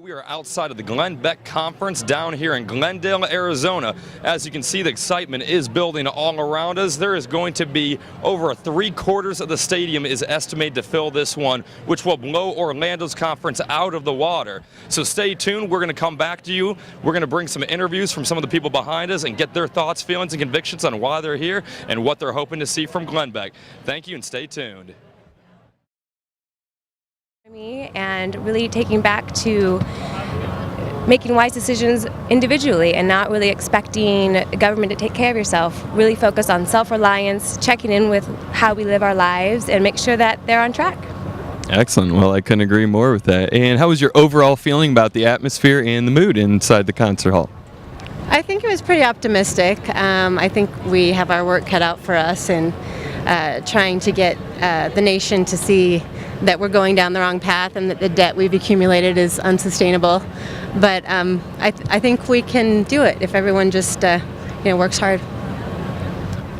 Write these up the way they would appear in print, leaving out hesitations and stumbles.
We are outside of the Glenn Beck Conference down here in Glendale, Arizona. As you can see, the excitement is building all around us. There is going to be over 3/4 of the stadium is estimated to fill this one, which will blow Orlando's conference out of the water. So stay tuned. We're going to come back to you. We're going to bring some interviews from some of the people behind us and get their thoughts, feelings, and convictions on why they're here and what they're hoping to see from Glenn Beck. Thank you and stay tuned. And really taking back to making wise decisions individually and not really expecting government to take care of yourself. Really focus on self-reliance, checking in with how we live our lives, and make sure that they're on track. Excellent. Well, I couldn't agree more with that. And how was your overall feeling about the atmosphere and the mood inside the concert hall? I think it was pretty optimistic. I think we have our work cut out for us in trying to get the nation to see that we're going down the wrong path and that the debt we've accumulated is unsustainable. But I think we can do it if everyone just works hard.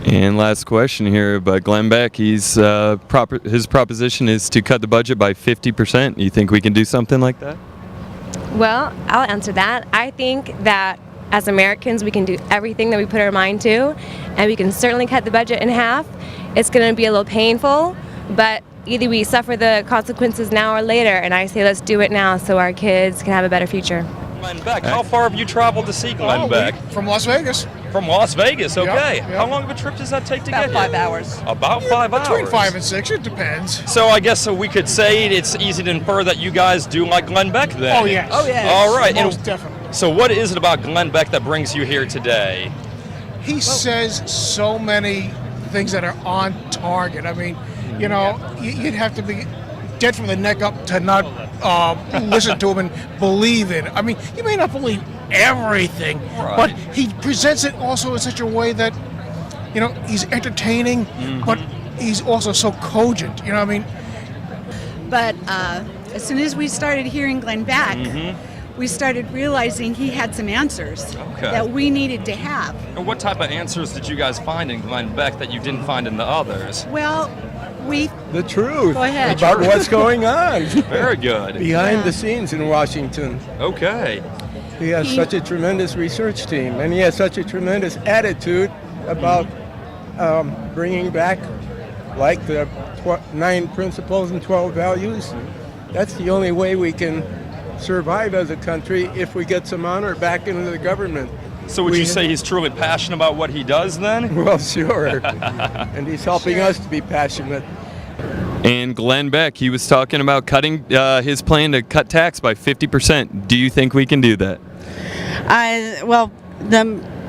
And last question here, but Glenn Beck, his proposition is to cut the budget by 50%. You think we can do something like that? Well, I'll answer that. I think that as Americans, we can do everything that we put our mind to, and we can certainly cut the budget in half. It's going to be a little painful, but either we suffer the consequences now or later, and I say let's do it now so our kids can have a better future. Glenn Beck, how far have you traveled to see Glenn Beck? From Las Vegas. From Las Vegas, okay. Yep. How long of a trip does that take to get here? About 5 hours. About 5 hours. Between 5 and 6, it depends. So I guess we could say it's easy to infer that you guys do like Glenn Beck then. Oh, yes. Oh, yes. All right. Most definitely. So what is it about Glenn Beck that brings you here today? He says so many things that are on target. I mean, you'd have to be dead from the neck up to not listen to him and believe it. I mean, you may not believe everything, right, but he presents it also in such a way that, he's entertaining, but he's also so cogent. You know what I mean? But as soon as we started hearing Glenn Beck, we started realizing he had some answers that we needed to have. And what type of answers did you guys find in Glenn Beck that you didn't find in the others? Well, the truth Go ahead. about what's going on Very good. behind the scenes in Washington. Okay. He has such a tremendous research team, and he has such a tremendous attitude about bringing back, like the 9 principles and 12 values. That's the only way we can survive as a country if we get some honor back into the government. So would you say he's truly passionate about what he does then? Well, sure. And he's helping us to be passionate. And Glenn Beck, he was talking about cutting his plan to cut tax by 50%. Do you think we can do that?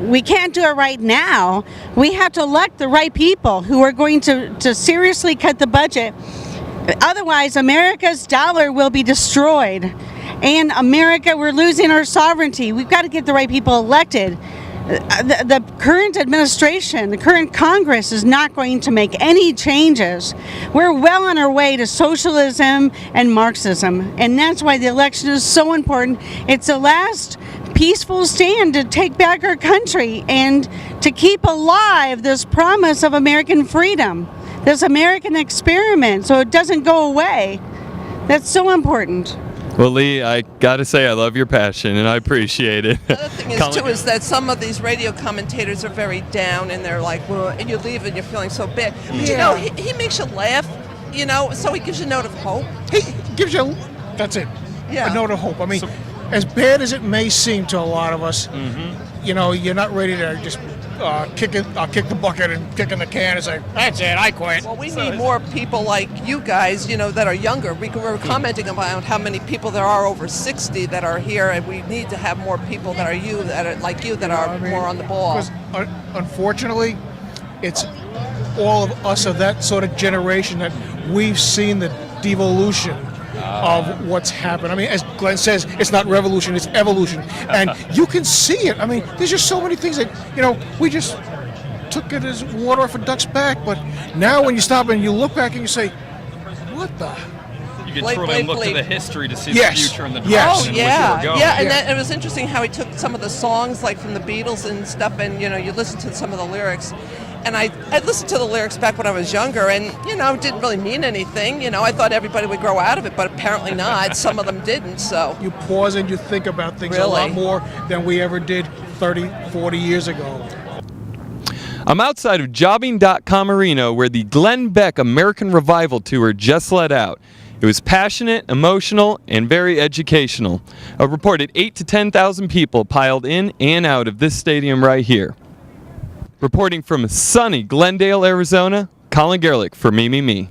We can't do it right now. We have to elect the right people who are going to seriously cut the budget. Otherwise, America's dollar will be destroyed. And America, we're losing our sovereignty. We've got to get the right people elected. The current administration, the current Congress is not going to make any changes. We're well on our way to socialism and Marxism, and that's why the election is so important. It's the last peaceful stand to take back our country and to keep alive this promise of American freedom, this American experiment, so it doesn't go away. That's so important. Well, Lee, I gotta say I love your passion and I appreciate it. The other thing is, too, is that some of these radio commentators are very down and they're like, well, and you leave and you're feeling so bad. But he makes you laugh, so he gives you a note of hope. He gives you, that's it, a note of hope. I mean, as bad as it may seem to a lot of us, you're not ready to just kick the bucket and kick in the can and say, that's it, I quit. Well, we need more people like you guys, that are younger. We're commenting about how many people there are over 60 that are here, and we need to have more people that are like you that are more on the ball. Because unfortunately, it's all of us of that sort of generation that we've seen the devolution of what's happened. I mean, as Glenn says, it's not revolution, it's evolution. And you can see it. I mean, there's just so many things that, we just took it as water off a duck's back. But now when you stop and you look back and you say, what the? You can truly look to the history to see the future and the direction Yes. in which we're going. Yeah, and it was interesting how he took some of the songs like from the Beatles and stuff, and you listen to some of the lyrics, And I listened to the lyrics back when I was younger, and it didn't really mean anything. I thought everybody would grow out of it, but apparently not. Some of them didn't. So You pause and you think about things a lot more than we ever did 30, 40 years ago. I'm outside of Jobbing.com Arena where the Glenn Beck American Revival Tour just let out. It was passionate, emotional, and very educational. A reported 8,000 to 10,000 people piled in and out of this stadium right here. Reporting from sunny Glendale, Arizona, Colin Gerlich for Me.